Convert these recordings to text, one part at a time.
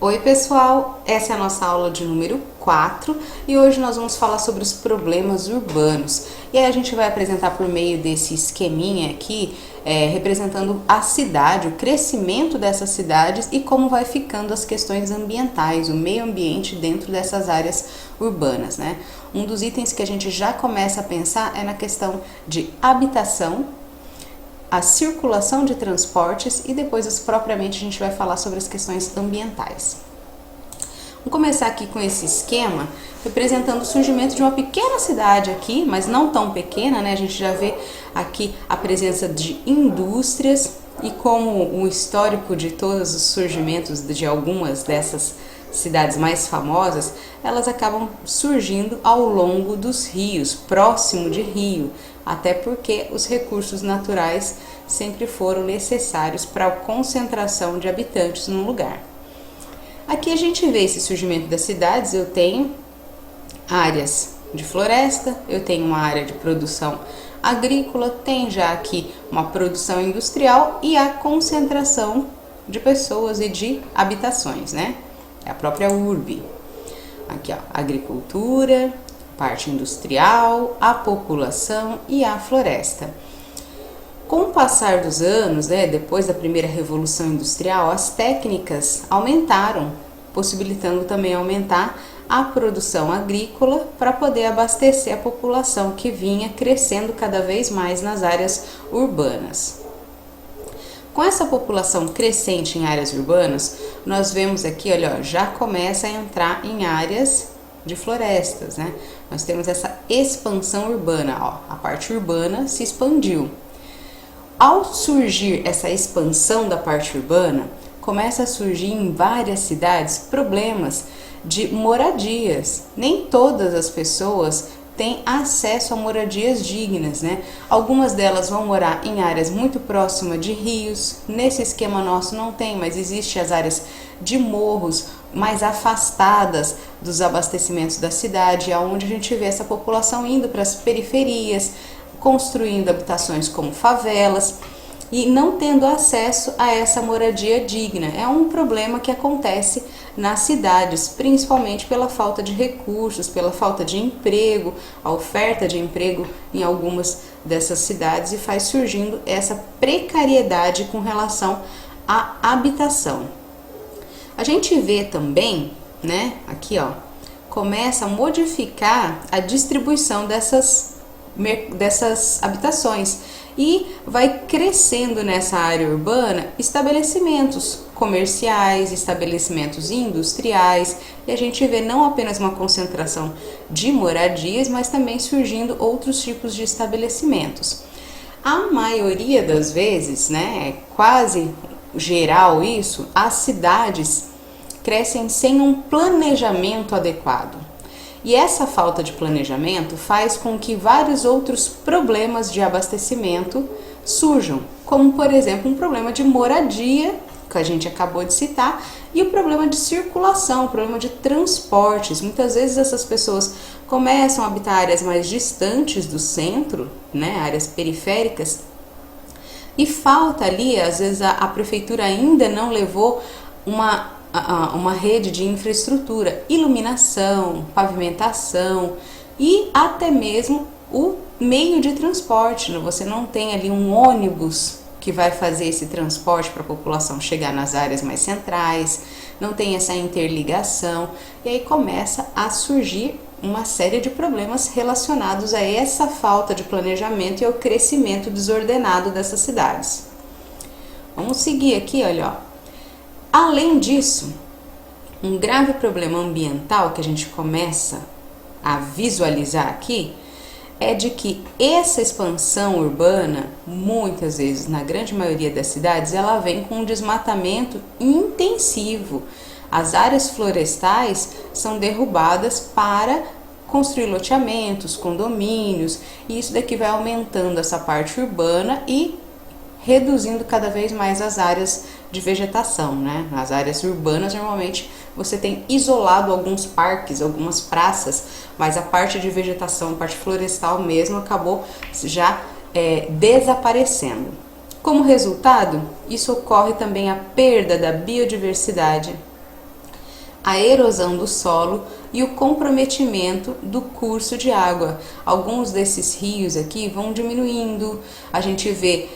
Oi pessoal, essa é a nossa aula de número 4 e hoje nós vamos falar sobre os problemas urbanos. E aí a gente vai apresentar por meio desse esqueminha aqui, representando a cidade, o crescimento dessas cidades e como vai ficando as questões ambientais, o meio ambiente dentro dessas áreas urbanas, né? Um dos itens que a gente já começa a pensar é na questão de habitação, a circulação de transportes e depois propriamente a gente vai falar sobre as questões ambientais. Vamos começar aqui com esse esquema representando o surgimento de uma pequena cidade aqui, mas não tão pequena, né? A gente já vê aqui a presença de indústrias e como o histórico de todos os surgimentos de algumas dessas cidades mais famosas, elas acabam surgindo ao longo dos rios, próximo de rio, até porque os recursos naturais sempre foram necessários para a concentração de habitantes num lugar. Aqui a gente vê esse surgimento das cidades. Eu tenho áreas de floresta, eu tenho uma área de produção agrícola, tem já aqui uma produção industrial e a concentração de pessoas e de habitações, né? É a própria urbe. Aqui, ó, agricultura, parte industrial, a população e a floresta. Com o passar dos anos, depois da primeira revolução industrial, as técnicas aumentaram, possibilitando também aumentar a produção agrícola para poder abastecer a população que vinha crescendo cada vez mais nas áreas urbanas. Com essa população crescente em áreas urbanas, nós vemos aqui, olha, já começa a entrar em áreas de florestas, né? Nós temos essa expansão urbana, ó, a parte urbana se expandiu. Ao surgir essa expansão da parte urbana, começa a surgir em várias cidades problemas de moradias. Nem todas as pessoas têm acesso a moradias dignas, né? Algumas delas vão morar em áreas muito próximas de rios. Nesse esquema nosso não tem, mas existe as áreas de morros mais afastadas dos abastecimentos da cidade, onde a gente vê essa população indo para as periferias, construindo habitações como favelas e não tendo acesso a essa moradia digna. É um problema que acontece nas cidades, principalmente pela falta de recursos, pela falta de emprego, a oferta de emprego em algumas dessas cidades, e faz surgindo essa precariedade com relação à habitação. A gente vê também, né, aqui ó, começa a modificar a distribuição dessas habitações e vai crescendo nessa área urbana estabelecimentos comerciais, estabelecimentos industriais, e a gente vê não apenas uma concentração de moradias, mas também surgindo outros tipos de estabelecimentos. A maioria das vezes, né, é quase geral isso, as cidades crescem sem um planejamento adequado. E essa falta de planejamento faz com que vários outros problemas de abastecimento surjam, como por exemplo um problema de moradia, que a gente acabou de citar, e o problema de circulação, o problema de transportes. Muitas vezes essas pessoas começam a habitar áreas mais distantes do centro, né, áreas periféricas, e falta ali, às vezes a prefeitura ainda não levou uma rede de infraestrutura, iluminação, pavimentação e até mesmo o meio de transporte. Você não tem ali um ônibus que vai fazer esse transporte para a população chegar nas áreas mais centrais, não tem essa interligação, e aí começa a surgir uma série de problemas relacionados a essa falta de planejamento e ao crescimento desordenado dessas cidades. Vamos seguir aqui, olha, ó. Além disso, um grave problema ambiental que a gente começa a visualizar aqui é de que essa expansão urbana, muitas vezes, na grande maioria das cidades, ela vem com um desmatamento intensivo. As áreas florestais são derrubadas para construir loteamentos, condomínios, e isso daqui vai aumentando essa parte urbana e reduzindo cada vez mais as áreas de vegetação, né? Nas áreas urbanas, normalmente, você tem isolado alguns parques, algumas praças, mas a parte de vegetação, a parte florestal mesmo, acabou já desaparecendo. Como resultado, isso ocorre também a perda da biodiversidade, a erosão do solo e o comprometimento do curso de água. Alguns desses rios aqui vão diminuindo, a gente vê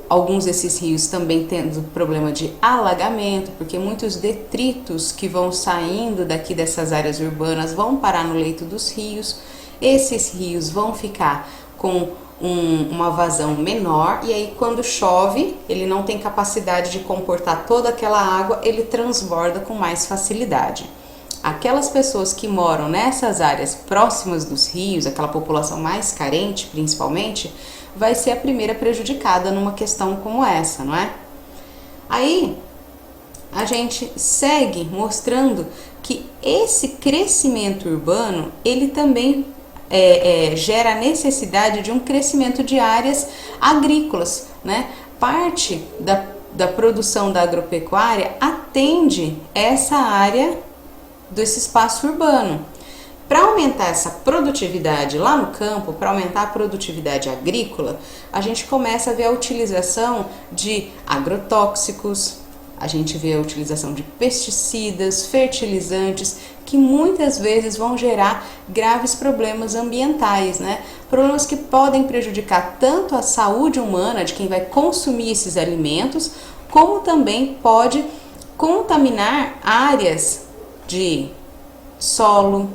alguns desses rios também tendo problema de alagamento, porque muitos detritos que vão saindo daqui dessas áreas urbanas vão parar no leito dos rios. Esses rios vão ficar com uma vazão menor, e aí quando chove, ele não tem capacidade de comportar toda aquela água, ele transborda com mais facilidade. Aquelas pessoas que moram nessas áreas próximas dos rios, aquela população mais carente principalmente, vai ser a primeira prejudicada numa questão como essa, não é? Aí a gente segue mostrando que esse crescimento urbano, ele também gera a necessidade de um crescimento de áreas agrícolas, né? Parte da produção da agropecuária atende essa área desse espaço urbano. Para aumentar essa produtividade lá no campo, para aumentar a produtividade agrícola, a gente começa a ver a utilização de agrotóxicos, a gente vê a utilização de pesticidas, fertilizantes, que muitas vezes vão gerar graves problemas ambientais, né? Problemas que podem prejudicar tanto a saúde humana de quem vai consumir esses alimentos, como também pode contaminar áreas de solo.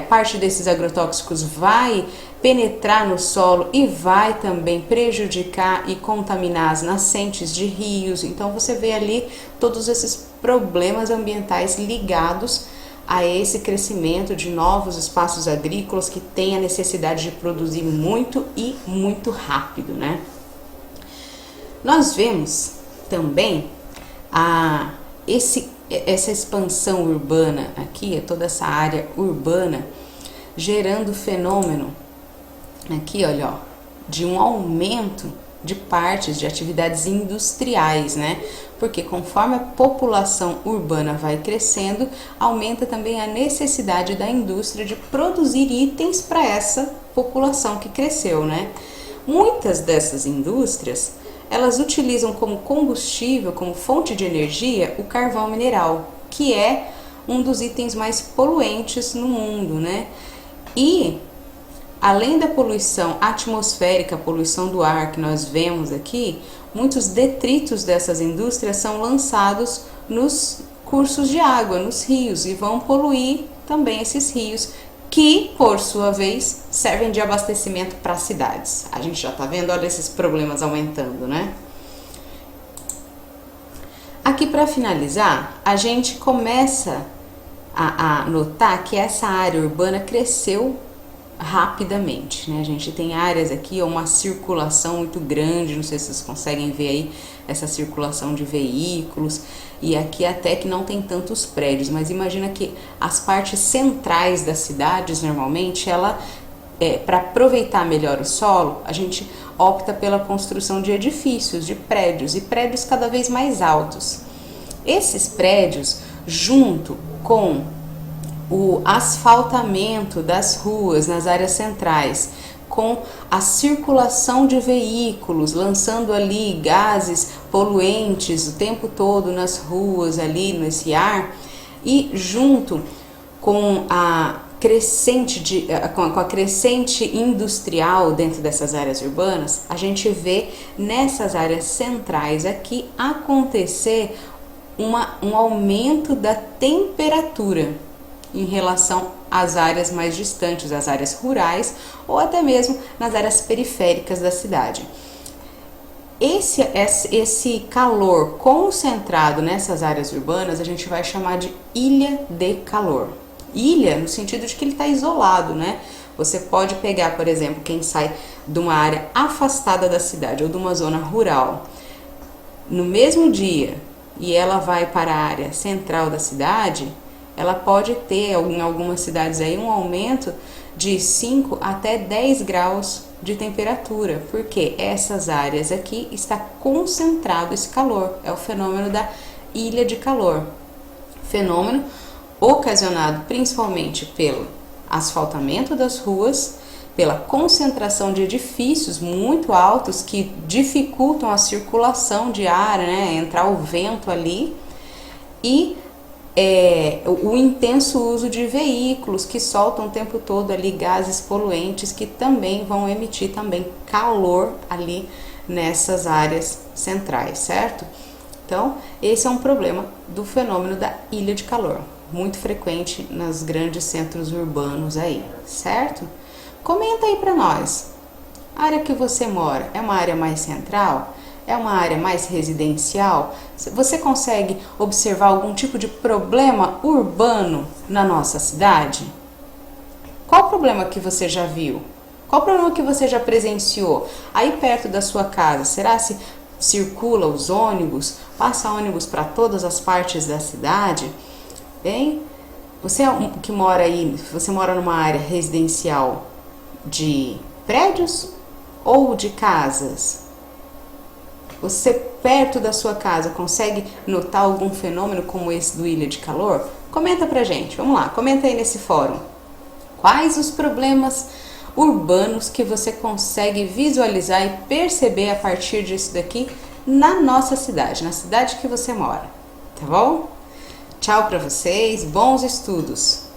Parte desses agrotóxicos vai penetrar no solo e vai também prejudicar e contaminar as nascentes de rios. Então você vê ali todos esses problemas ambientais ligados a esse crescimento de novos espaços agrícolas que têm a necessidade de produzir muito e muito rápido, né? Nós vemos também essa expansão urbana aqui, toda essa área urbana, gerando fenômeno aqui, olha, ó, de um aumento de partes de atividades industriais, né? Porque conforme a população urbana vai crescendo, aumenta também a necessidade da indústria de produzir itens para essa população que cresceu, né? Muitas dessas indústrias, elas utilizam como combustível, como fonte de energia, o carvão mineral, que é um dos itens mais poluentes no mundo, né? E além da poluição atmosférica, a poluição do ar que nós vemos aqui, muitos detritos dessas indústrias são lançados nos cursos de água, nos rios, e vão poluir também esses rios, que, por sua vez, servem de abastecimento para as cidades. A gente já está vendo, olha, esses problemas aumentando, né? Aqui, para finalizar, a gente começa a notar que essa área urbana cresceu rapidamente, né? A gente tem áreas aqui, uma circulação muito grande, não sei se vocês conseguem ver aí essa circulação de veículos, e aqui até que não tem tantos prédios, mas imagina que as partes centrais das cidades, normalmente, para aproveitar melhor o solo, a gente opta pela construção de edifícios, de prédios, e prédios cada vez mais altos. Esses prédios, junto com o asfaltamento das ruas nas áreas centrais, com a circulação de veículos, lançando ali gases poluentes o tempo todo nas ruas, ali nesse ar, e junto com a crescente industrial dentro dessas áreas urbanas, a gente vê nessas áreas centrais aqui acontecer um aumento da temperatura em relação às áreas mais distantes, às áreas rurais ou até mesmo nas áreas periféricas da cidade. Esse calor concentrado nessas áreas urbanas a gente vai chamar de ilha de calor. Ilha no sentido de que ele está isolado, né? Você pode pegar, por exemplo, quem sai de uma área afastada da cidade ou de uma zona rural no mesmo dia e ela vai para a área central da cidade, ela pode ter, em algumas cidades aí, um aumento de 5 até 10 graus de temperatura, porque essas áreas aqui está concentrado esse calor, é o fenômeno da ilha de calor, fenômeno ocasionado principalmente pelo asfaltamento das ruas, pela concentração de edifícios muito altos que dificultam a circulação de ar, né, entrar o vento ali, e o intenso uso de veículos que soltam o tempo todo ali gases poluentes que também vão emitir também calor ali nessas áreas centrais, certo? Então, esse é um problema do fenômeno da ilha de calor, muito frequente nos grandes centros urbanos aí, certo? Comenta aí para nós, a área que você mora é uma área mais central? É uma área mais residencial? Você consegue observar algum tipo de problema urbano na nossa cidade? Qual problema que você já viu? Qual problema que você já presenciou? Aí perto da sua casa, será se circula os ônibus? Passa ônibus para todas as partes da cidade? Bem, você que mora aí, você mora numa área residencial de prédios ou de casas? Você, perto da sua casa, consegue notar algum fenômeno como esse do Ilha de Calor? Comenta pra gente, vamos lá, comenta aí nesse fórum. Quais os problemas urbanos que você consegue visualizar e perceber a partir disso daqui na nossa cidade, na cidade que você mora, tá bom? Tchau pra vocês, bons estudos!